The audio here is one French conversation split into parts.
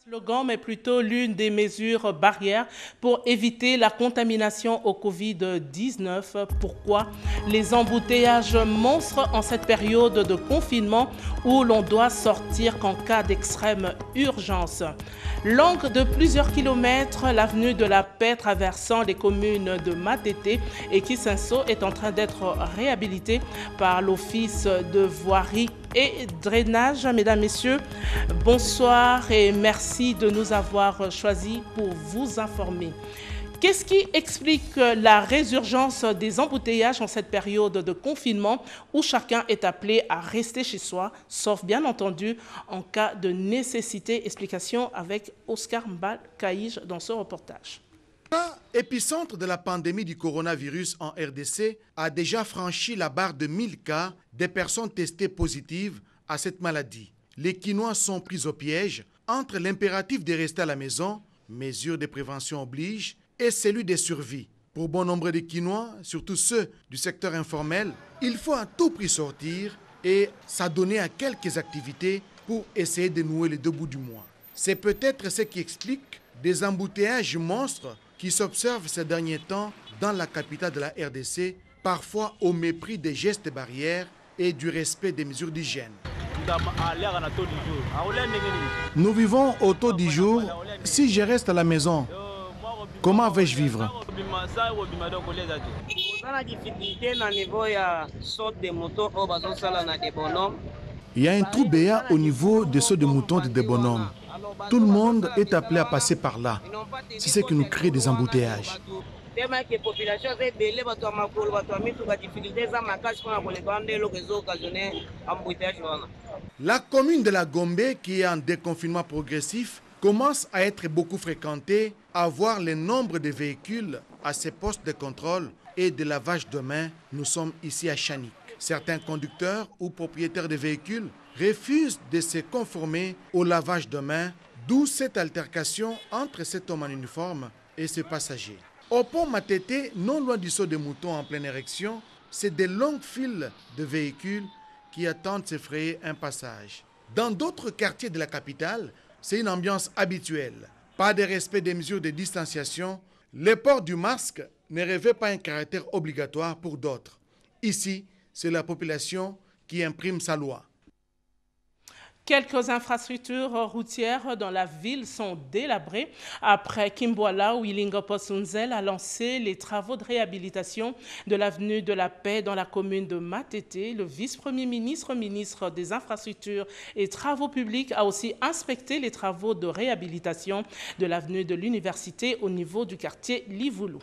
Slogan, mais plutôt l'une des mesures barrières pour éviter la contamination au Covid-19. Pourquoi les embouteillages monstres en cette période de confinement où l'on doit sortir qu'en cas d'extrême urgence? Longue de plusieurs kilomètres, l'avenue de la Paix traversant les communes de Matete et Kisenso est en train d'être réhabilitée par l'Office de voirie et drainage. Mesdames, Messieurs, bonsoir et merci de nous avoir choisis pour vous informer. Qu'est-ce qui explique la résurgence des embouteillages en cette période de confinement où chacun est appelé à rester chez soi, sauf bien entendu en cas de nécessité? Explication avec Oscar Mbal-Kaïj dans ce reportage. Épicentre de la pandémie du coronavirus en RDC a déjà franchi la barre de 1000 cas des personnes testées positives à cette maladie. Les Quinois sont pris au piège entre l'impératif de rester à la maison, mesures de prévention obligent, et celui de survie. Pour bon nombre de Quinois, surtout ceux du secteur informel, il faut à tout prix sortir et s'adonner à quelques activités pour essayer de nouer les deux bouts du mois. C'est peut-être ce qui explique des embouteillages monstres qui s'observent ces derniers temps dans la capitale de la RDC, parfois au mépris des gestes barrières et du respect des mesures d'hygiène. Nous vivons au taux du jour. Si je reste à la maison, comment vais-je vivre? Il y a un trou béant au niveau des sauts de moutons de bonhommes. Tout le monde est appelé à passer par là. C'est ce qui nous crée des embouteillages. La commune de la Gombe, qui est en déconfinement progressif, commence à être beaucoup fréquentée, à voir le nombre de véhicules à ses postes de contrôle et de lavage de mains. Nous sommes ici à Chanik. Certains conducteurs ou propriétaires de véhicules refusent de se conformer au lavage de mains, d'où cette altercation entre cet homme en uniforme et ce passager. Au pont Matete, non loin du saut de mouton en pleine érection, c'est de longues files de véhicules qui attendent de se frayer un passage. Dans d'autres quartiers de la capitale, c'est une ambiance habituelle. Pas de respect des mesures de distanciation. Le port du masque ne revêt pas un caractère obligatoire pour d'autres. Ici, c'est la population qui imprime sa loi. Quelques infrastructures routières dans la ville sont délabrées après Kimboala où Ilingo Posunzel a lancé les travaux de réhabilitation de l'avenue de la Paix dans la commune de Matete. Le vice-premier ministre, ministre des Infrastructures et Travaux publics, a aussi inspecté les travaux de réhabilitation de l'avenue de l'Université au niveau du quartier Livoulou.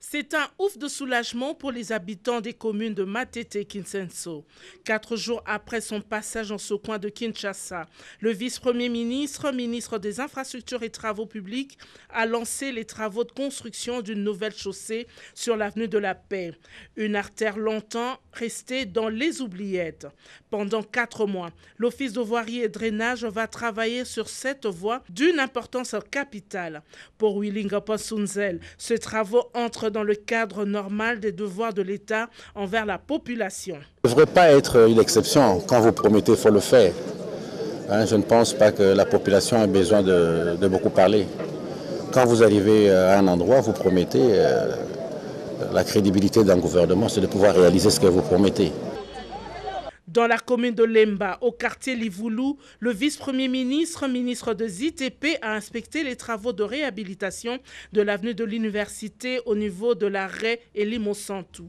C'est un ouf de soulagement pour les habitants des communes de Matete et Kisenso. 4 jours après son passage en ce coin de Kinshasa, le vice-premier ministre, ministre des Infrastructures et Travaux publics, a lancé les travaux de construction d'une nouvelle chaussée sur l'avenue de la Paix. Une artère longtemps restée dans les oubliettes. Pendant 4 mois, l'Office de voirie et drainage va travailler sur cette voie d'une importance capitale. Pour Wilinga Posunzel, ce travaux entre dans le cadre normal des devoirs de l'État envers la population. Ça ne devrait pas être une exception. Quand vous promettez, il faut le faire. Je ne pense pas que la population ait besoin de beaucoup parler. Quand vous arrivez à un endroit, vous promettez. La crédibilité d'un gouvernement, c'est de pouvoir réaliser ce que vous promettez. Dans la commune de Lemba, au quartier Livoulou, le vice-premier ministre, ministre de ZITP, a inspecté les travaux de réhabilitation de l'avenue de l'Université au niveau de l'arrêt Elimosantou.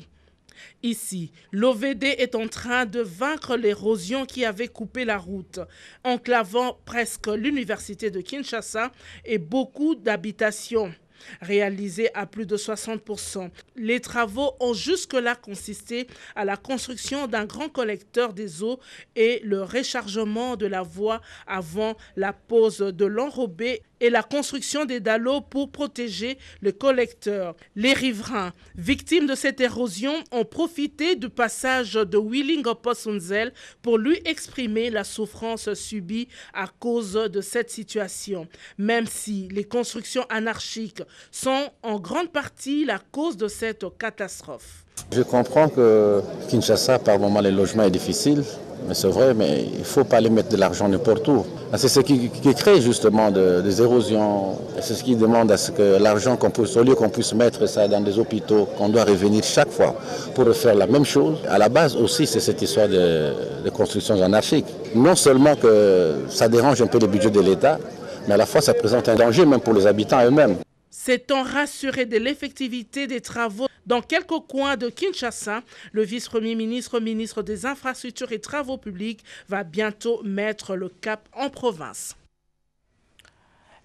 Ici, l'OVD est en train de vaincre l'érosion qui avait coupé la route, enclavant presque l'Université de Kinshasa et beaucoup d'habitations. Réalisé à plus de 60%. Les travaux ont jusque-là consisté à la construction d'un grand collecteur des eaux et le rechargement de la voie avant la pose de l'enrobé et la construction des dallots pour protéger le collecteur. Les riverains, victimes de cette érosion, ont profité du passage de Wilingo Posunzel pour lui exprimer la souffrance subie à cause de cette situation. Même si les constructions anarchiques sont en grande partie la cause de cette catastrophe. Je comprends que Kinshasa, par moment, le logement est difficile. Mais c'est vrai, mais il ne faut pas aller mettre de l'argent n'importe où. C'est ce qui crée justement des érosions. C'est ce qui demande à ce que l'argent au lieu qu'on puisse mettre ça dans des hôpitaux, qu'on doit revenir chaque fois pour refaire la même chose. À la base aussi, c'est cette histoire de constructions anarchiques. Non seulement que ça dérange un peu le budget de l'État, mais à la fois ça présente un danger même pour les habitants eux-mêmes. S'étant rassuré de l'effectivité des travaux dans quelques coins de Kinshasa, le vice-premier ministre, ministre des Infrastructures et Travaux publics, va bientôt mettre le cap en province.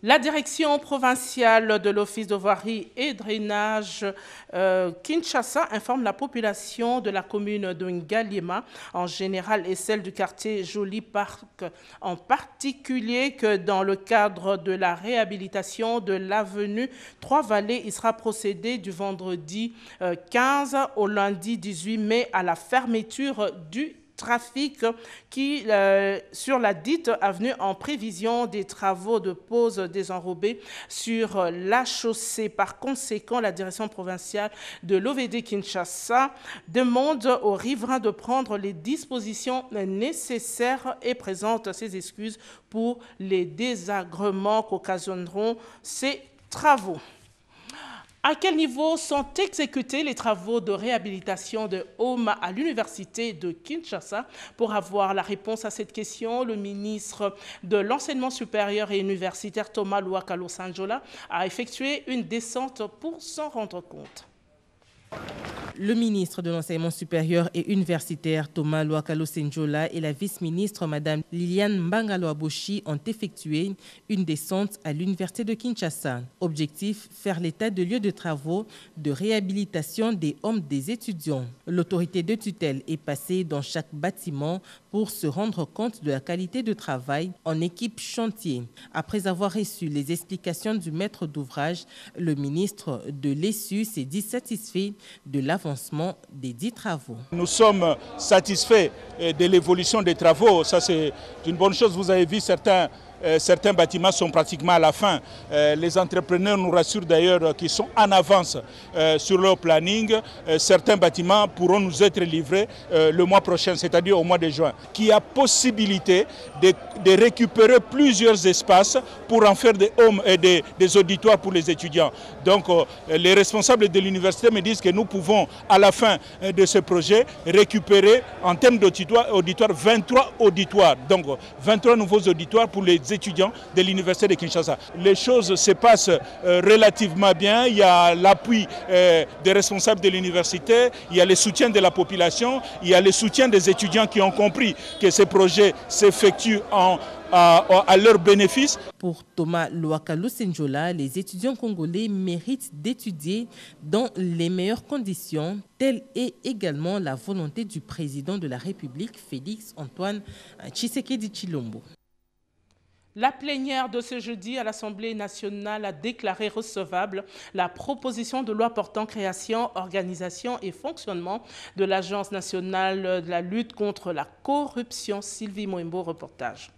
La direction provinciale de l'Office de voirie et drainage Kinshasa informe la population de la commune de Ngaliema en général et celle du quartier Joli Parc en particulier que dans le cadre de la réhabilitation de l'avenue Trois-Vallées, il sera procédé du vendredi 15 au lundi 18 mai à la fermeture du trafic qui, sur la dite avenue en prévision des travaux de pose désenrobés sur la chaussée. Par conséquent, la direction provinciale de l'OVD Kinshasa demande aux riverains de prendre les dispositions nécessaires et présente ses excuses pour les désagréments qu'occasionneront ces travaux. À quel niveau sont exécutés les travaux de réhabilitation de Homa à l'université de Kinshasa? Pour avoir la réponse à cette question, le ministre de l'Enseignement supérieur et universitaire Thomas Luakalo Sanjola a effectué une descente pour s'en rendre compte. Le ministre de l'Enseignement supérieur et universitaire Thomas Luakalo Sanjola et la vice-ministre Mme Liliane Mbangalo-Aboshi ont effectué une descente à l'université de Kinshasa. Objectif, faire l'état de lieux de travaux de réhabilitation des hommes des étudiants. L'autorité de tutelle est passée dans chaque bâtiment pour se rendre compte de la qualité de travail en équipe chantier. Après avoir reçu les explications du maître d'ouvrage, le ministre de l'ESU s'est dit satisfait de l'avancement des 10 travaux. Nous sommes satisfaits de l'évolution des travaux. Ça, c'est une bonne chose. Vous avez vu certains bâtiments sont pratiquement à la fin. Les entrepreneurs nous rassurent d'ailleurs qu'ils sont en avance sur leur planning. Certains bâtiments pourront nous être livrés le mois prochain, c'est-à-dire au mois de juin. Qui a possibilité de récupérer plusieurs espaces pour en faire des homes et des auditoires pour les étudiants. Donc les responsables de l'université me disent que nous pouvons à la fin de ce projet récupérer en termes d'auditoires 23 auditoires. Donc 23 nouveaux auditoires pour les étudiants de l'université de Kinshasa. Les choses se passent relativement bien. Il y a l'appui des responsables de l'université, il y a le soutien de la population, il y a le soutien des étudiants qui ont compris que ces projets s'effectuent à leur bénéfice. Pour Thomas Luakalo Sanjola, les étudiants congolais méritent d'étudier dans les meilleures conditions. Telle est également la volonté du président de la République, Félix Antoine Tshisekedi Tshilombo. La plénière de ce jeudi à l'Assemblée nationale a déclaré recevable la proposition de loi portant création, organisation et fonctionnement de l'Agence nationale de la lutte contre la corruption. Sylvie Moembo, reportage.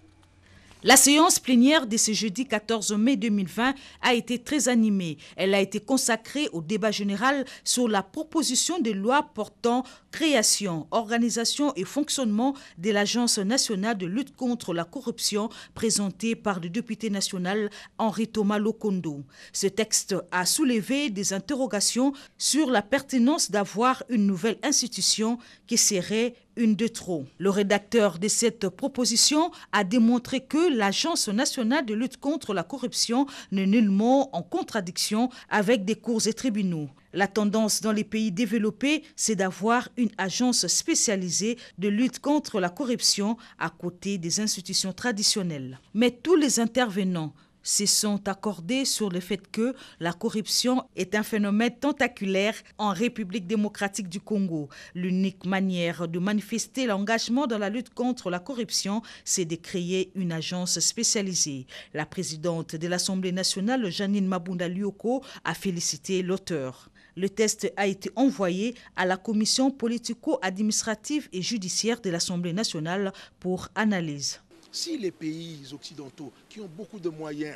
La séance plénière de ce jeudi 14 mai 2020 a été très animée. Elle a été consacrée au débat général sur la proposition de loi portant création, organisation et fonctionnement de l'Agence nationale de lutte contre la corruption présentée par le député national Henri Thomas Lokondo. Ce texte a soulevé des interrogations sur la pertinence d'avoir une nouvelle institution qui serait une de trop. Le rédacteur de cette proposition a démontré que l'Agence nationale de lutte contre la corruption n'est nullement en contradiction avec des cours et tribunaux. La tendance dans les pays développés, c'est d'avoir une agence spécialisée de lutte contre la corruption à côté des institutions traditionnelles. Mais tous les intervenants se sont accordés sur le fait que la corruption est un phénomène tentaculaire en République démocratique du Congo. L'unique manière de manifester l'engagement dans la lutte contre la corruption, c'est de créer une agence spécialisée. La présidente de l'Assemblée nationale, Janine Mabunda Lioko, a félicité l'auteur. Le test a été envoyé à la commission politico-administrative et judiciaire de l'Assemblée nationale pour analyse. Si les pays occidentaux qui ont beaucoup de moyens,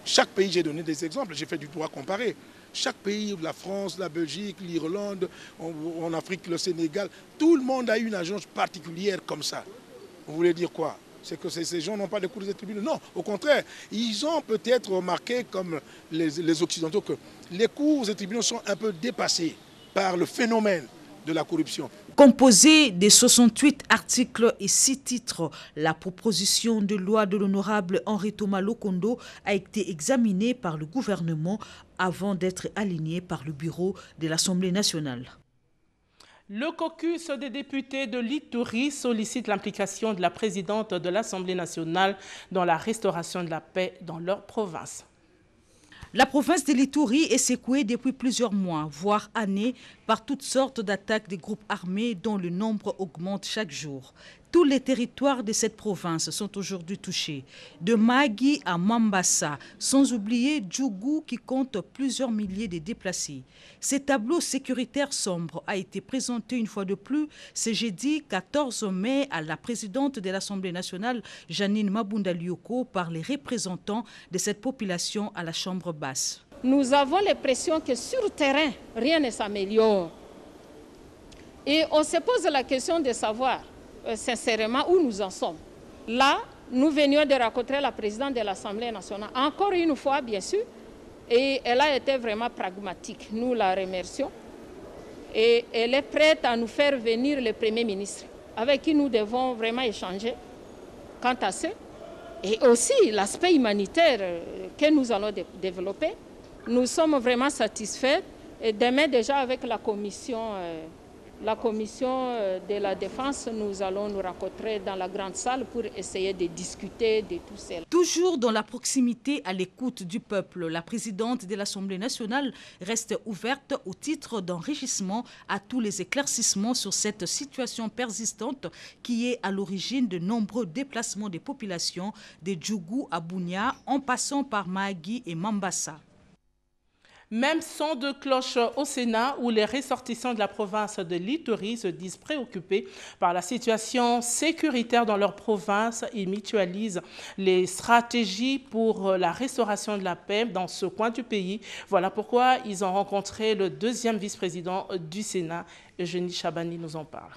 chaque pays, j'ai donné des exemples, j'ai fait du droit comparé, Chaque pays, la France, la Belgique, l'Irlande, en Afrique, le Sénégal, tout le monde a une agence particulière comme ça. Vous voulez dire quoi? C'est que ces gens n'ont pas de cours des tribunaux. Non, au contraire, ils ont peut-être remarqué, comme les Occidentaux, que les cours des tribunaux sont un peu dépassés par le phénomène de la corruption. Composée de 68 articles et 6 titres, la proposition de loi de l'honorable Henri Thomas Lokondo a été examinée par le gouvernement avant d'être alignée par le bureau de l'Assemblée nationale. Le caucus des députés de l'Ituri sollicite l'implication de la présidente de l'Assemblée nationale dans la restauration de la paix dans leur province. La province de l'Ituri est secouée depuis plusieurs mois, voire années, par toutes sortes d'attaques des groupes armés dont le nombre augmente chaque jour. Tous les territoires de cette province sont aujourd'hui touchés, de Magui à Mambasa, sans oublier Djougou qui compte plusieurs milliers de déplacés. Ce tableau sécuritaire sombre a été présenté une fois de plus ce jeudi 14 mai à la présidente de l'Assemblée nationale, Janine Mabunda Lioko, par les représentants de cette population à la Chambre basse. Nous avons l'impression que sur le terrain, rien ne s'améliore. Et on se pose la question de savoir sincèrement où nous en sommes. Là, nous venions de rencontrer la présidente de l'Assemblée nationale, encore une fois, bien sûr, et elle a été vraiment pragmatique. Nous la remercions. Et elle est prête à nous faire venir le Premier ministre, avec qui nous devons vraiment échanger quant à ça. Et aussi l'aspect humanitaire que nous allons développer. Nous sommes vraiment satisfaits. Et demain, déjà, avec la commission de la défense, nous allons nous rencontrer dans la grande salle pour essayer de discuter de tout cela. Toujours dans la proximité à l'écoute du peuple, la présidente de l'Assemblée nationale reste ouverte au titre d'enrichissement à tous les éclaircissements sur cette situation persistante qui est à l'origine de nombreux déplacements des populations de Djougou à Bunia en passant par Magui et Mambasa. Même son de cloche au Sénat où les ressortissants de la province de l'Ituri se disent préoccupés par la situation sécuritaire dans leur province. Ils mutualisent les stratégies pour la restauration de la paix dans ce coin du pays. Voilà pourquoi ils ont rencontré le deuxième vice-président du Sénat, Eugénie Chabani nous en parle.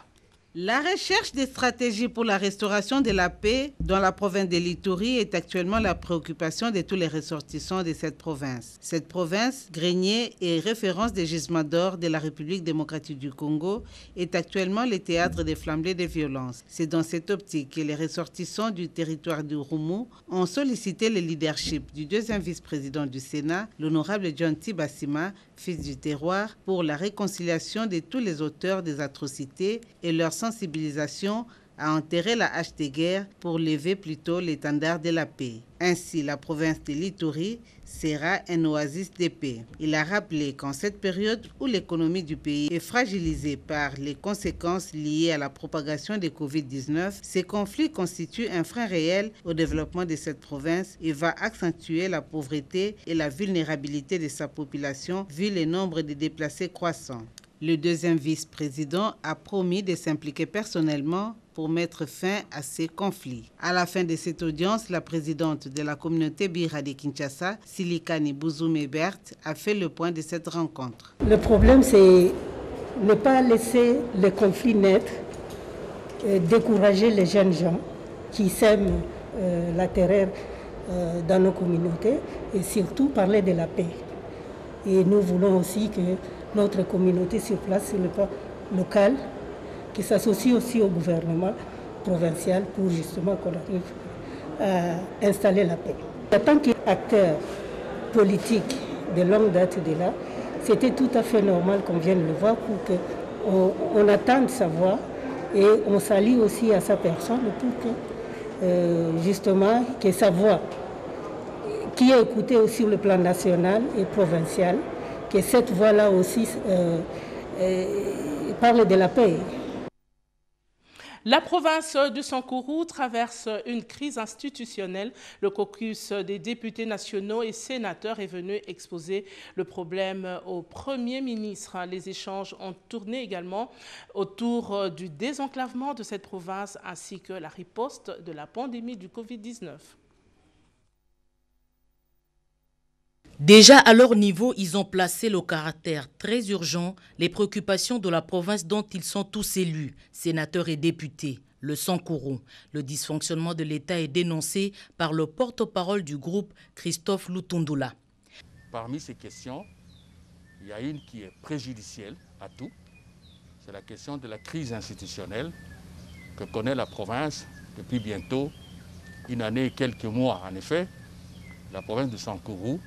La recherche des stratégies pour la restauration de la paix dans la province de l'Ituri est actuellement la préoccupation de tous les ressortissants de cette province. Cette province, grenier et référence des gisements d'or de la République démocratique du Congo, est actuellement le théâtre des flambées de violence. C'est dans cette optique que les ressortissants du territoire du Roumu ont sollicité le leadership du deuxième vice-président du Sénat, l'honorable John Tibassima, fils du terroir, pour la réconciliation de tous les auteurs des atrocités et leur sensibilisation à enterrer la hache de guerre pour lever plutôt l'étendard de la paix. Ainsi, la province de l'Ituri sera un oasis de paix. Il a rappelé qu'en cette période où l'économie du pays est fragilisée par les conséquences liées à la propagation de Covid-19, ces conflits constituent un frein réel au développement de cette province et va accentuer la pauvreté et la vulnérabilité de sa population vu le nombre de déplacés croissant. Le deuxième vice-président a promis de s'impliquer personnellement pour mettre fin à ces conflits. À la fin de cette audience, la présidente de la communauté Bira de Kinshasa, Silikani Bouzoume-Bert, a fait le point de cette rencontre. Le problème, c'est ne pas laisser les conflits naître, décourager les jeunes gens qui sèment la terreur dans nos communautés et surtout parler de la paix. Et nous voulons aussi que notre communauté sur place, sur le plan local, qui s'associe aussi au gouvernement provincial pour justement qu'on arrive à installer la paix. En tant qu'acteur politique de longue date de là, c'était tout à fait normal qu'on vienne le voir pour qu'on attende sa voix et on s'allie aussi à sa personne pour que justement que sa voix, qui est écoutée aussi sur le plan national et provincial, que cette voix-là aussi parle de la paix. La province du Sankourou traverse une crise institutionnelle. Le caucus des députés nationaux et sénateurs est venu exposer le problème au Premier ministre. Les échanges ont tourné également autour du désenclavement de cette province ainsi que la riposte de la pandémie du Covid-19. Déjà à leur niveau, ils ont placé le caractère très urgent, les préoccupations de la province dont ils sont tous élus, sénateurs et députés, le Sankourou. Le dysfonctionnement de l'État est dénoncé par le porte-parole du groupe, Christophe Lutundula. Parmi ces questions, il y a une qui est préjudicielle à tout. C'est la question de la crise institutionnelle que connaît la province depuis bientôt une année et quelques mois. En effet, la province de Sankourou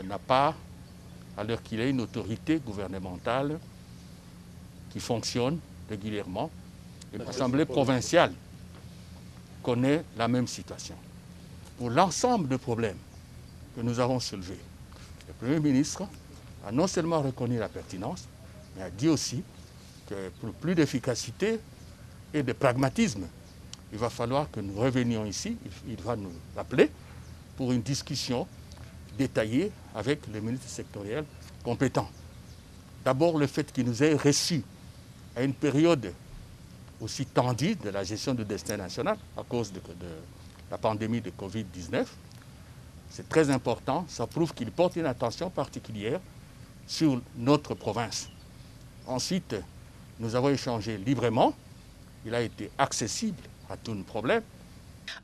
n'a pas, à l'heure qu'il est, une autorité gouvernementale qui fonctionne régulièrement. Et l'Assemblée provinciale connaît la même situation. Pour l'ensemble des problèmes que nous avons soulevés, le Premier ministre a non seulement reconnu la pertinence, mais a dit aussi que pour plus d'efficacité et de pragmatisme, il va falloir que nous revenions ici, il va nous appeler pour une discussion détaillée avec les ministres sectoriels compétents. D'abord, le fait qu'il nous ait reçus à une période aussi tendue de la gestion du destin national à cause de la pandémie de Covid-19, c'est très important. Ça prouve qu'il porte une attention particulière sur notre province. Ensuite, nous avons échangé librement. Il a été accessible à tous nos problèmes.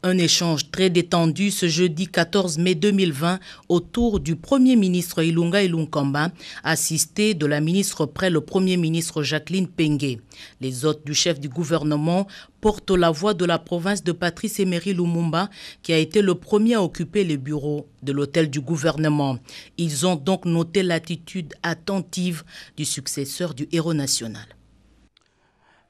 Un échange très détendu ce jeudi 14 mai 2020 autour du Premier ministre Ilunga Ilunkamba, assisté de la ministre près le Premier ministre Jacqueline Pengue. Les hôtes du chef du gouvernement portent la voix de la province de Patrice Emery Lumumba, qui a été le premier à occuper les bureaux de l'hôtel du gouvernement. Ils ont donc noté l'attitude attentive du successeur du héros national.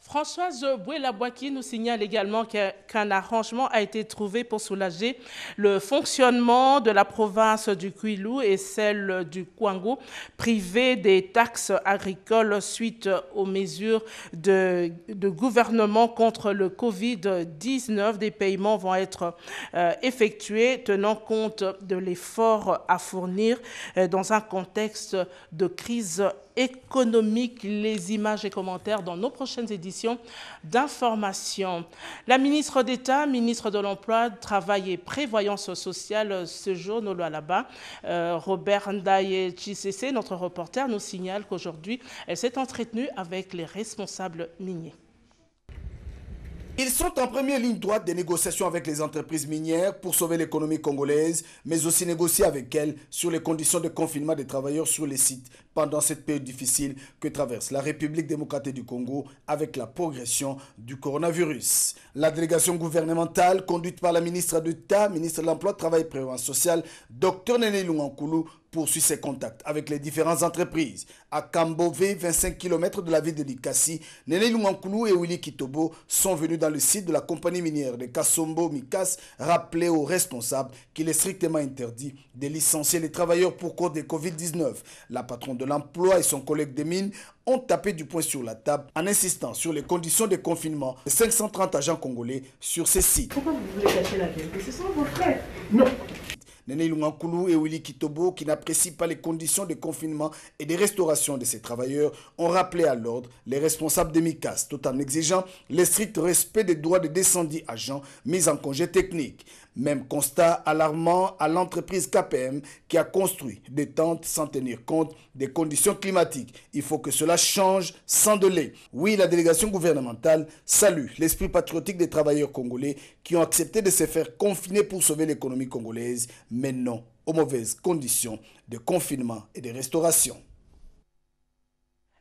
Françoise Boué-Labouaki nous signale également qu'un arrangement a été trouvé pour soulager le fonctionnement de la province du Kwilu et celle du Kwango, privée des taxes agricoles suite aux mesures de gouvernement contre le Covid-19. Des paiements vont être effectués tenant compte de l'effort à fournir dans un contexte de crise économique. Les images et commentaires dans nos prochaines éditions d'information. La ministre d'État, ministre de l'Emploi, Travail et Prévoyance sociale, ce jour, là-bas, Robert Ndaye Chisese, notre reporter, nous signale qu'aujourd'hui, elle s'est entretenue avec les responsables miniers. Ils sont en première ligne droite des négociations avec les entreprises minières pour sauver l'économie congolaise, mais aussi négocier avec elles sur les conditions de confinement des travailleurs sur les sites pendant cette période difficile que traverse la République démocratique du Congo avec la progression du coronavirus. La délégation gouvernementale conduite par la ministre d'État, ministre de l'Emploi, Travail et Prévoyance sociale, Dr Néné Lungankulu, poursuit ses contacts avec les différentes entreprises. À Kambové, 25 km de la ville de Likasi, Néné Lungankulu et Willy Kitobo sont venus dans le site de la compagnie minière de Kasombo Mikas rappeler aux responsables qu'il est strictement interdit de licencier les travailleurs pour cause de Covid-19. La patronne de l'emploi et son collègue des mines ont tapé du poing sur la table en insistant sur les conditions de confinement de 530 agents congolais sur ces sites. Pourquoi vous voulez cacher la vérité? Ce sont vos frères. Non. Néné Lungankulu et Willy Kitobo, qui n'apprécient pas les conditions de confinement et de restauration de ces travailleurs, ont rappelé à l'ordre les responsables de Mikas, tout en exigeant le strict respect des droits des descendus agents mis en congé technique. Même constat alarmant à l'entreprise KPM qui a construit des tentes sans tenir compte des conditions climatiques. Il faut que cela change sans délai. Oui, la délégation gouvernementale salue l'esprit patriotique des travailleurs congolais qui ont accepté de se faire confiner pour sauver l'économie congolaise, mais non aux mauvaises conditions de confinement et de restauration.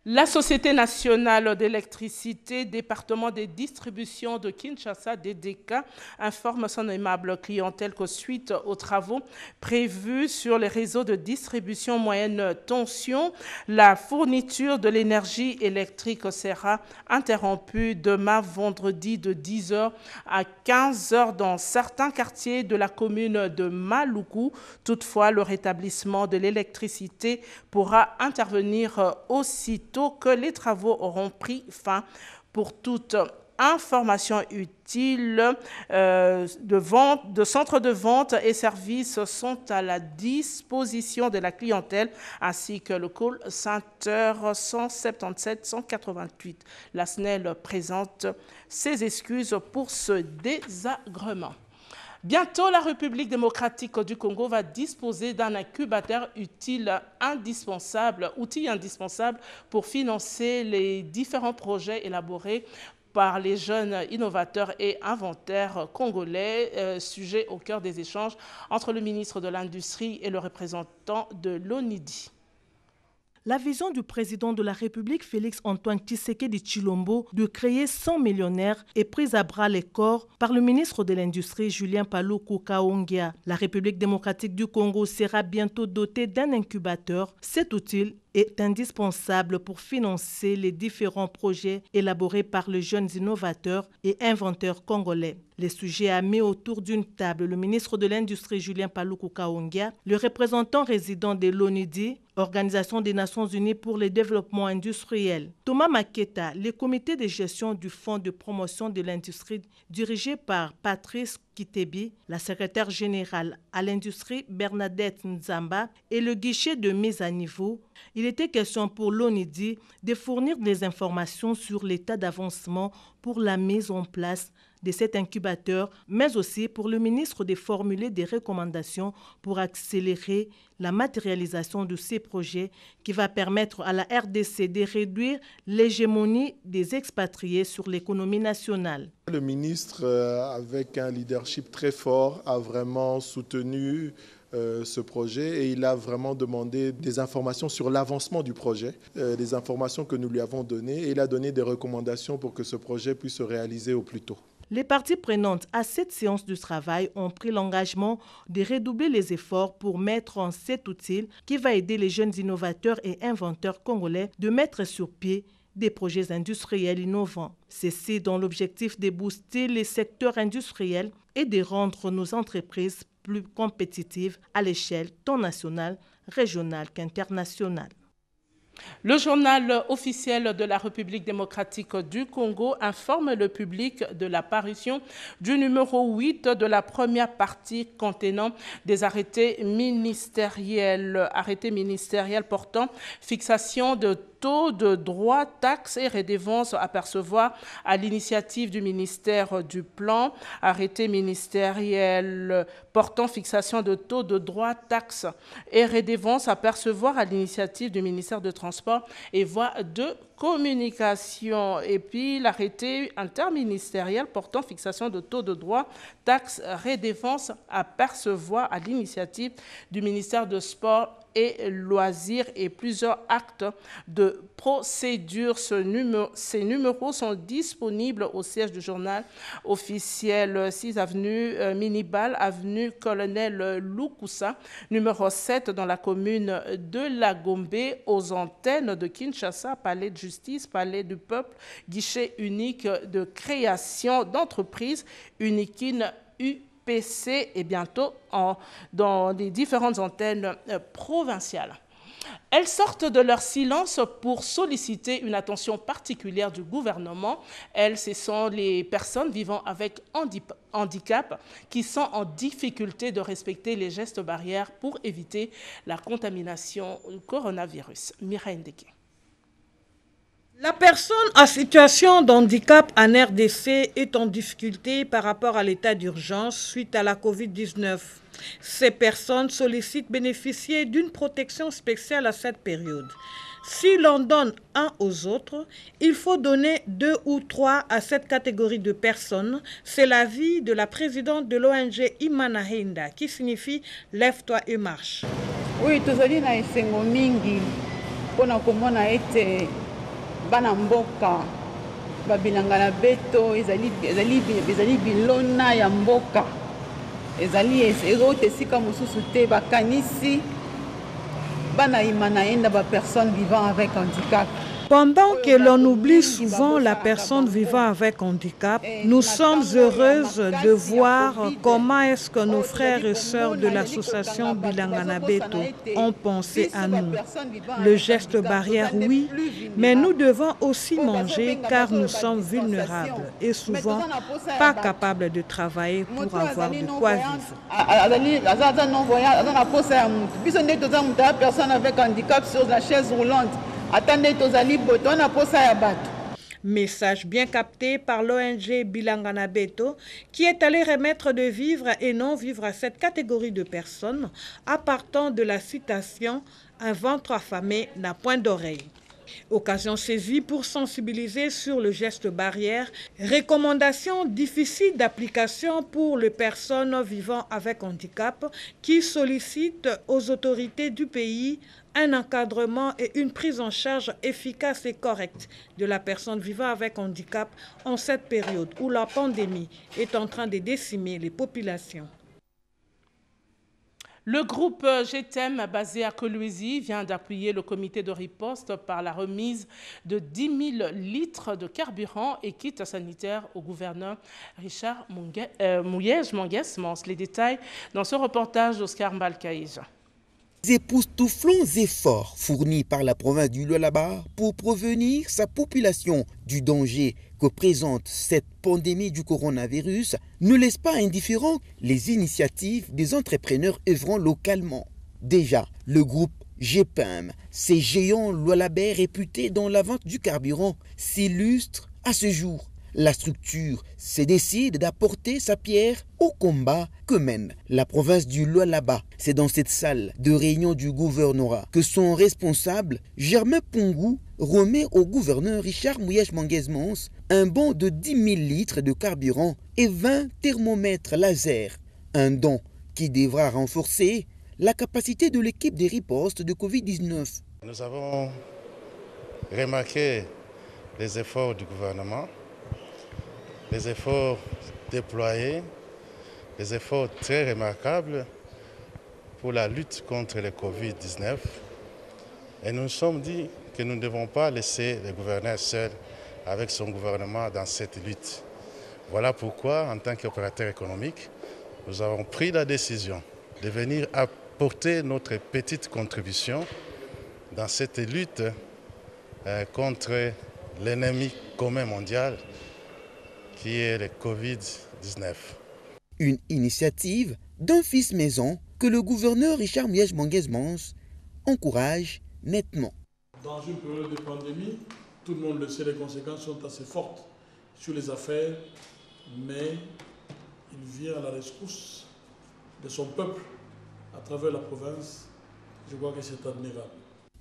La Société nationale d'électricité, département des distributions de Kinshasa, DDK, informe son aimable clientèle que suite aux travaux prévus sur les réseaux de distribution moyenne tension, la fourniture de l'énergie électrique sera interrompue demain vendredi de 10h à 15h dans certains quartiers de la commune de Maluku. Toutefois, le rétablissement de l'électricité pourra intervenir aussitôt que les travaux auront pris fin. Pour toute information utile, de centres de vente et services sont à la disposition de la clientèle ainsi que le call center 177 188. La SNEL présente ses excuses pour ce désagrément. Bientôt, la République démocratique du Congo va disposer d'un incubateur outil indispensable pour financer les différents projets élaborés par les jeunes innovateurs et inventaires congolais, sujet au cœur des échanges entre le ministre de l'Industrie et le représentant de l'ONIDI. La vision du président de la République, Félix-Antoine Tshisekedi Tshilombo, de créer 100 millionnaires est prise à bras le corps par le ministre de l'Industrie, Julien Paluku Kahongya. La République démocratique du Congo sera bientôt dotée d'un incubateur. Cet outil est indispensable pour financer les différents projets élaborés par les jeunes innovateurs et inventeurs congolais. Les sujets a mis autour d'une table le ministre de l'Industrie, Julien Paluku Kahongya, le représentant résident de l'ONIDI, Organisation des Nations Unies pour le développement industriel, Thomas Maketa, le comité de gestion du Fonds de promotion de l'industrie dirigé par Patrice Kitebi, la secrétaire générale à l'industrie Bernadette Nzamba et le guichet de mise à niveau. Il était question pour l'ONIDI de fournir des informations sur l'état d'avancement pour la mise en place de cet incubateur, mais aussi pour le ministre de formuler des recommandations pour accélérer la matérialisation de ces projets qui va permettre à la RDC de réduire l'hégémonie des expatriés sur l'économie nationale. Le ministre, avec un leadership très fort, a vraiment soutenu ce projet et il a vraiment demandé des informations sur l'avancement du projet, des informations que nous lui avons données, et il a donné des recommandations pour que ce projet puisse se réaliser au plus tôt. Les parties prenantes à cette séance de travail ont pris l'engagement de redoubler les efforts pour mettre en cet outil qui va aider les jeunes innovateurs et inventeurs congolais de mettre sur pied des projets industriels innovants. Ceci dans l'objectif de booster les secteurs industriels et de rendre nos entreprises plus compétitives à l'échelle tant nationale, régionale qu'internationale. Le journal officiel de la République démocratique du Congo informe le public de la parution du numéro 8 de la première partie contenant des arrêtés ministériels portant fixation de taux de droits, taxes et redevances à percevoir à l'initiative du ministère du Plan, arrêté ministériel portant fixation de taux de droits, taxes et redevances à percevoir à l'initiative du ministère de Transport et Voies de Communication, et puis l'arrêté interministériel portant fixation de taux de droits, taxes, redevances à percevoir à l'initiative du ministère de Sport et Loisirs et plusieurs actes de procédure. Ces numéros sont disponibles au siège du journal officiel 6 avenue Minibal, avenue Colonel Lukusa, numéro 7 dans la commune de la Gombe, aux antennes de Kinshasa, Palais de Justice, Palais du Peuple, guichet unique de création d'entreprise, Unikin UPC, et bientôt dans les différentes antennes provinciales. Elles sortent de leur silence pour solliciter une attention particulière du gouvernement. Elles, ce sont les personnes vivant avec handicap qui sont en difficulté de respecter les gestes barrières pour éviter la contamination du coronavirus. Mireille Ndeke. La personne en situation de handicap en RDC est en difficulté par rapport à l'état d'urgence suite à la COVID-19. Ces personnes sollicitent bénéficier d'une protection spéciale à cette période. Si l'on donne un aux autres, il faut donner 2 ou 3 à cette catégorie de personnes. C'est l'avis de la présidente de l'ONG Imana Henda, qui signifie « Lève-toi et marche ». Oui, tous les na esengo mingi pona komona ete bana mboka babilanga na beto ezali bilona ya mboka ezali ezote sika mosusu te bakanisi bana Imana Henda ba personnes vivant avec handicap. Pendant que l'on oublie souvent la personne vivant avec handicap, nous sommes heureuses de voir comment est-ce que nos frères et sœurs de l'association Bilangana Beto ont pensé à nous. Le geste barrière, oui, mais nous devons aussi manger car nous sommes vulnérables et souvent pas capables de travailler pour avoir de quoi vivre. Personne avec handicap sur la chaise roulante. Message bien capté par l'ONG Bilangana Beto, qui est allé remettre de vivre et non-vivre à cette catégorie de personnes, appartant de la citation « Un ventre affamé n'a point d'oreille ». Occasion saisie pour sensibiliser sur le geste barrière, recommandations difficiles d'application pour les personnes vivant avec handicap qui sollicitent aux autorités du pays un encadrement et une prise en charge efficace et correcte de la personne vivant avec handicap en cette période où la pandémie est en train de décimer les populations. Le groupe GTEM, basé à Kolwezi, vient d'appuyer le comité de riposte par la remise de 10 000 litres de carburant et kits sanitaires au gouverneur Richard Mouyej-Manguesmans. Les détails dans ce reportage d'Oscar Mbalkaïja. Des époustouflants efforts fournis par la province du Lualaba pour prévenir sa population du danger que présente cette pandémie du coronavirus ne laissent pas indifférents les initiatives des entrepreneurs œuvrant localement. Déjà, le groupe GPEM, ces géants lualabais réputés dans la vente du carburant, s'illustre à ce jour. La structure se décide d'apporter sa pierre au combat que mène la province du Lualaba. C'est dans cette salle de réunion du gouvernorat que son responsable, Germain Pongou, remet au gouverneur Richard Mouyej-Manguesmans un bon de 10 000 litres de carburant et 20 thermomètres laser. Un don qui devra renforcer la capacité de l'équipe des ripostes de Covid-19. Nous avons remarqué les efforts du gouvernement, les efforts déployés, des efforts très remarquables pour la lutte contre le Covid-19. Et nous nous sommes dit que nous ne devons pas laisser le gouverneur seul avec son gouvernement dans cette lutte. Voilà pourquoi, en tant qu'opérateur économique, nous avons pris la décision de venir apporter notre petite contribution dans cette lutte contre l'ennemi commun mondial qui est le Covid-19. Une initiative d'un fils maison que le gouverneur Richard Mouyej-Manguesmans encourage nettement. Dans une période de pandémie, tout le monde le sait, les conséquences sont assez fortes sur les affaires, mais il vient à la rescousse de son peuple à travers la province. Je crois que c'est admirable.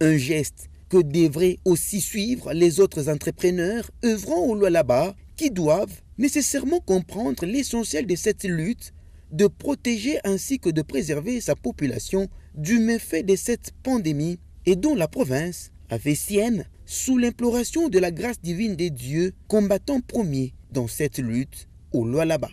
Un geste que devraient aussi suivre les autres entrepreneurs œuvrant au Lualaba qui doivent nécessairement comprendre l'essentiel de cette lutte, de protéger ainsi que de préserver sa population du méfait de cette pandémie et dont la province a fait sienne sous l'imploration de la grâce divine des dieux, combattant premier dans cette lutte au Lualaba.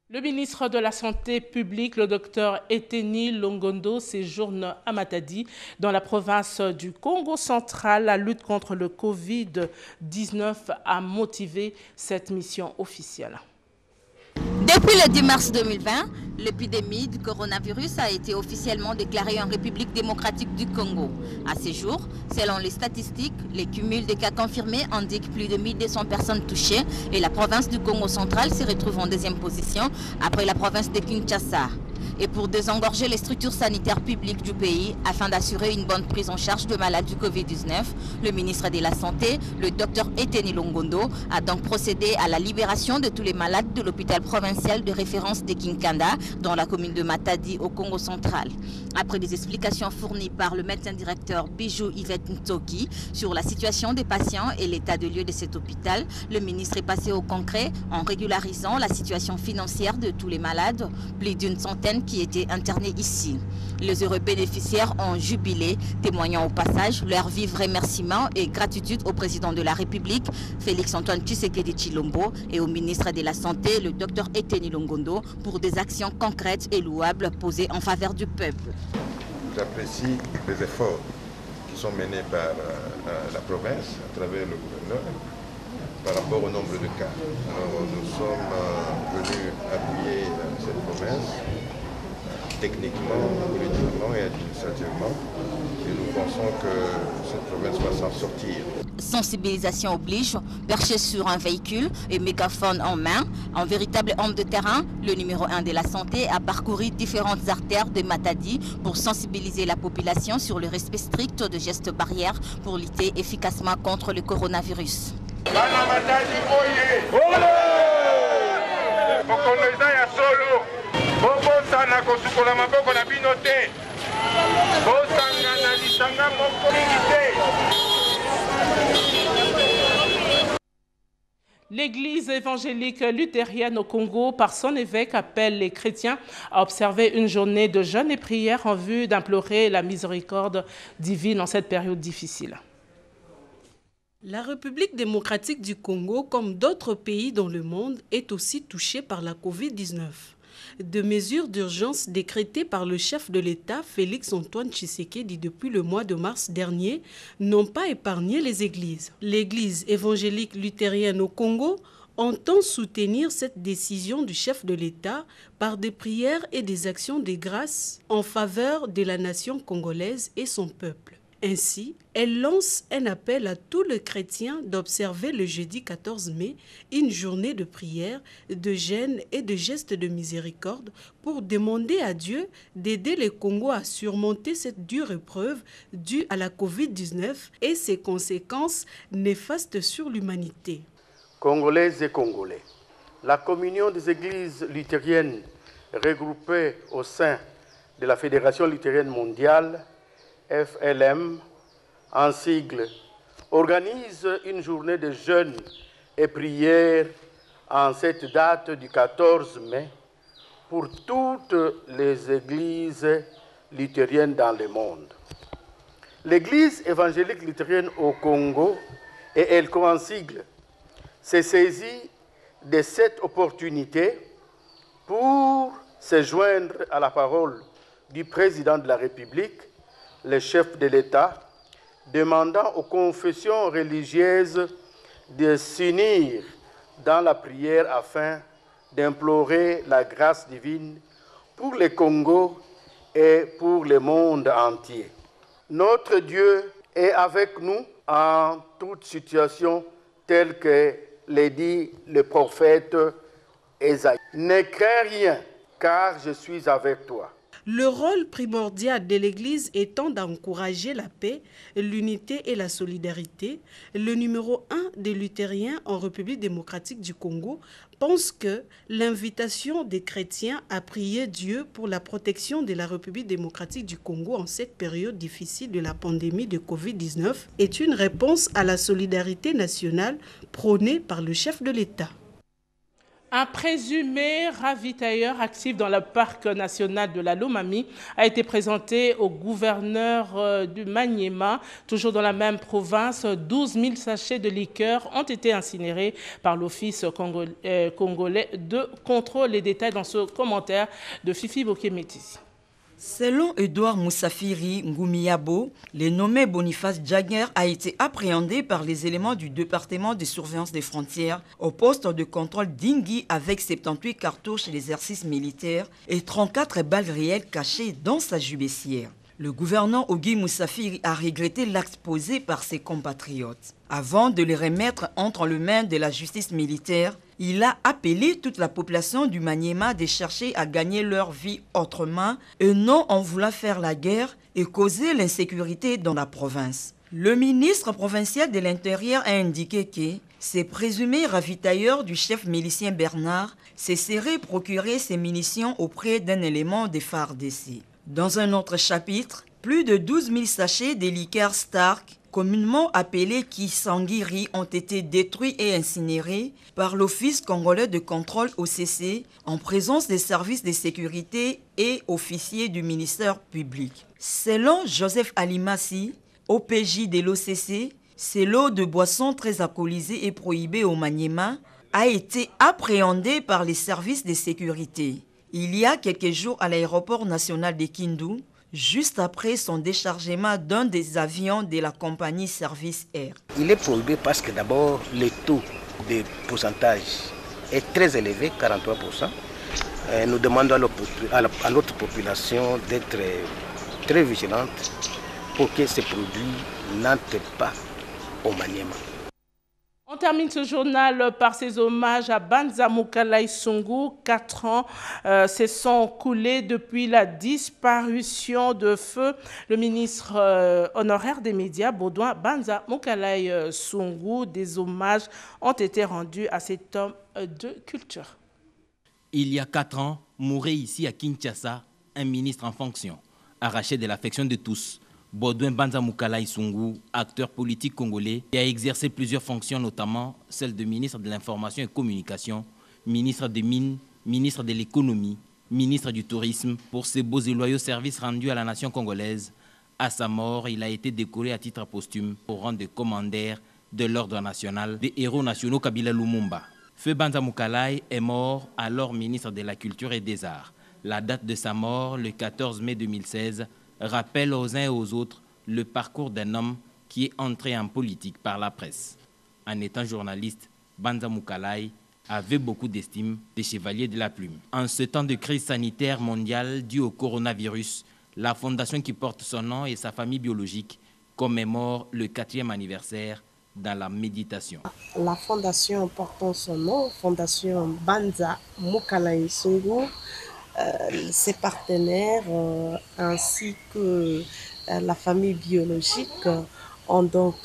Le ministre de la Santé publique, le docteur Eteni Longondo, séjourne à Matadi, dans la province du Congo central. La lutte contre le Covid-19 a motivé cette mission officielle. Depuis le 10 mars 2020, l'épidémie du coronavirus a été officiellement déclarée en République démocratique du Congo. À ce jour, selon les statistiques, les cumuls de cas confirmés indiquent plus de 1200 personnes touchées et la province du Congo central se retrouve en deuxième position après la province de Kinshasa. Et pour désengorger les structures sanitaires publiques du pays afin d'assurer une bonne prise en charge de malades du Covid-19, le ministre de la Santé, le docteur Eteni Longondo, a donc procédé à la libération de tous les malades de l'hôpital provincial de référence de Kinkanda, dans la commune de Matadi au Congo central. Après des explications fournies par le médecin directeur Bijou Yvette Ntoki sur la situation des patients et l'état de lieu de cet hôpital, le ministre est passé au concret en régularisant la situation financière de tous les malades, plus d'une centaine qui étaient internés ici. Les heureux bénéficiaires ont jubilé, témoignant au passage leur vifs remerciements et gratitude au président de la République, Félix-Antoine Tshisekedi Tshilombo, et au ministre de la Santé, le docteur Eteni Longondo, pour des actions concrètes et louables posées en faveur du peuple. J'apprécie les efforts qui sont menés par la province à travers le gouverneur par rapport au nombre de cas. Alors, nous sommes venus appuyer cette province techniquement, politiquement et administrativement. Et nous pensons que cette province va s'en sortir. Sensibilisation oblige, perché sur un véhicule et mégaphone en main, un véritable homme de terrain, le numéro 1 de la santé a parcouru différentes artères de Matadi pour sensibiliser la population sur le respect strict de gestes barrières pour lutter efficacement contre le coronavirus. L'Église évangélique luthérienne au Congo, par son évêque, appelle les chrétiens à observer une journée de jeûne et prière en vue d'implorer la miséricorde divine en cette période difficile. La République démocratique du Congo, comme d'autres pays dans le monde, est aussi touchée par la Covid-19. De mesures d'urgence décrétées par le chef de l'État, Félix Antoine Tshisekedi, depuis le mois de mars dernier, n'ont pas épargné les églises. L'Église évangélique luthérienne au Congo entend soutenir cette décision du chef de l'État par des prières et des actions de grâce en faveur de la nation congolaise et son peuple. Ainsi, elle lance un appel à tous les chrétiens d'observer le jeudi 14 mai une journée de prière, de jeûne et de gestes de miséricorde pour demander à Dieu d'aider le Congo à surmonter cette dure épreuve due à la Covid-19 et ses conséquences néfastes sur l'humanité. Congolaises et Congolais, la communion des églises luthériennes regroupées au sein de la Fédération luthérienne mondiale FLM, en sigle, organise une journée de jeûne et prière en cette date du 14 mai pour toutes les églises luthériennes dans le monde. L'Église évangélique luthérienne au Congo, et elle en sigle, s'est saisie de cette opportunité pour se joindre à la parole du président de la République, le chef de l'État, demandant aux confessions religieuses de s'unir dans la prière afin d'implorer la grâce divine pour le Congo et pour le monde entier. Notre Dieu est avec nous en toute situation, telle que le dit le prophète Ésaïe. Ne crains rien, car je suis avec toi. Le rôle primordial de l'Église étant d'encourager la paix, l'unité et la solidarité, le numéro 1 des luthériens en République démocratique du Congo pense que l'invitation des chrétiens à prier Dieu pour la protection de la République démocratique du Congo en cette période difficile de la pandémie de Covid-19 est une réponse à la solidarité nationale prônée par le chef de l'État. Un présumé ravitailleur actif dans le parc national de la Lomami a été présenté au gouverneur du Maniema. Toujours dans la même province, 12 000 sachets de liqueur ont été incinérés par l'Office congolais de contrôle. Les détails dans ce commentaire de Fifi Bokemétis. Selon Edouard Moussafiri Ngoumiabo, le nommé Boniface Jagger a été appréhendé par les éléments du département de surveillance des frontières au poste de contrôle d'Ingui avec 78 cartouches d'exercice militaire et 34 balles réelles cachées dans sa jubessière. Le gouverneur Ogi Moussafiri a regretté l'acte posé par ses compatriotes. Avant de les remettre entre les mains de la justice militaire, il a appelé toute la population du Maniema de chercher à gagner leur vie autrement et non en voulant faire la guerre et causer l'insécurité dans la province. Le ministre provincial de l'Intérieur a indiqué que ces présumés ravitailleurs du chef milicien Bernard se seraient procuré ces munitions auprès d'un élément des FARDC. Dans un autre chapitre, plus de 12 000 sachets de liqueurs Stark, communément appelés Kisangiri, ont été détruits et incinérés par l'Office congolais de contrôle OCC en présence des services de sécurité et officiers du ministère public. Selon Joseph Alimassi, OPJ de l'OCC, ce lot de boissons très alcoolisées et prohibées au Maniema a été appréhendé par les services de sécurité. Il y a quelques jours à l'aéroport national de Kindu, juste après son déchargement d'un des avions de la compagnie Service Air. Il est prohibé parce que d'abord le taux de pourcentage est très élevé, 43%. Nous demandons à notre population d'être très vigilante pour que ces produits n'entrent pas au Maniema. On termine ce journal par ces hommages à Banza Mukalai Sungu. 4 ans se sont coulés depuis la disparition de feu. Le ministre honoraire des médias, Baudouin Banza Mukalai Sungu, des hommages ont été rendus à cet homme de culture. Il y a 4 ans, mourait ici à Kinshasa un ministre en fonction, arraché de l'affection de tous. Baudouin Banza Mukalai Sungu, acteur politique congolais, qui a exercé plusieurs fonctions, notamment celle de ministre de l'Information et Communication, ministre des Mines, ministre de l'Économie, ministre du Tourisme, pour ses beaux et loyaux services rendus à la nation congolaise. À sa mort, il a été décoré à titre posthume au rang de commandeur de l'Ordre national des héros nationaux Kabila Lumumba. Feu Banza Mukalai est mort alors ministre de la Culture et des Arts. La date de sa mort, le 14 mai 2016, rappelle aux uns et aux autres le parcours d'un homme qui est entré en politique par la presse. En étant journaliste, Banza Mukalai avait beaucoup d'estime des chevaliers de la plume. En ce temps de crise sanitaire mondiale due au coronavirus, la fondation qui porte son nom et sa famille biologique commémore le 4e anniversaire dans la méditation. La fondation portant son nom, Fondation Banza Mukalai Sungu, ses partenaires ainsi que la famille biologique ont donc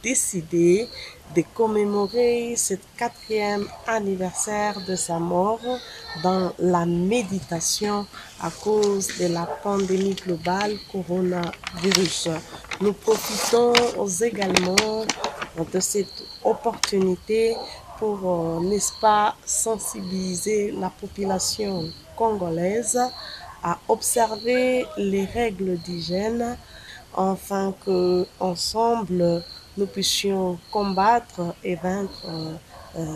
décidé de commémorer ce 4e anniversaire de sa mort dans la méditation à cause de la pandémie globale coronavirus. Nous profitons également de cette opportunité pour, n'est-ce pas, sensibiliser la population congolaise à observer les règles d'hygiène afin qu'ensemble nous puissions combattre et vaincre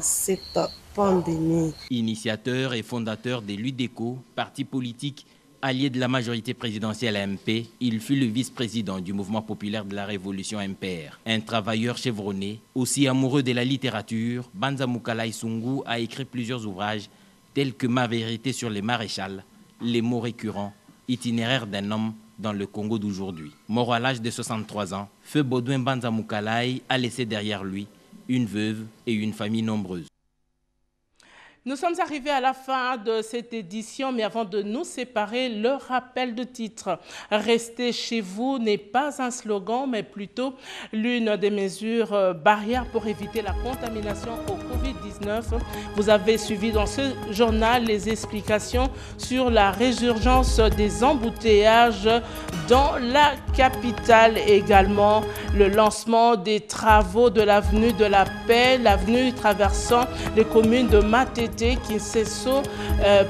cette pandémie. Initiateur et fondateur de l'UDECO, parti politique allié de la majorité présidentielle MP, il fut le vice-président du mouvement populaire de la Révolution MPR. Un travailleur chevronné, aussi amoureux de la littérature, Banza Mukalai Sungu a écrit plusieurs ouvrages tels que Ma vérité sur les maréchals, Les mots récurrents, Itinéraire d'un homme dans le Congo d'aujourd'hui. Mort à l'âge de 63 ans, Feu Baudouin Banza Mukalai a laissé derrière lui une veuve et une famille nombreuse. Nous sommes arrivés à la fin de cette édition, mais avant de nous séparer, le rappel de titre. Rester chez vous n'est pas un slogan, mais plutôt l'une des mesures barrières pour éviter la contamination au Covid-19. Vous avez suivi dans ce journal les explications sur la résurgence des embouteillages dans la capitale. Également, le lancement des travaux de l'avenue de la Paix, l'avenue traversant les communes de Matété, Kinshasa,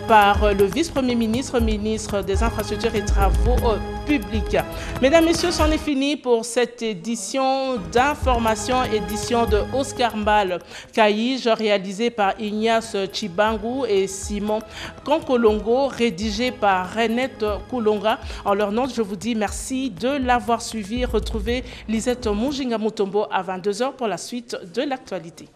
par le vice-premier ministre, ministre des Infrastructures et Travaux publics. Mesdames, Messieurs, c'en est fini pour cette édition d'information, édition de Oscar Mbal Kaïj, réalisée par Ignace Chibangu et Simon Kankolongo, rédigée par Renette Koulonga. En leur nom, je vous dis merci de l'avoir suivi. Retrouvez Lisette Mujinga Mutombo à 22h pour la suite de l'actualité.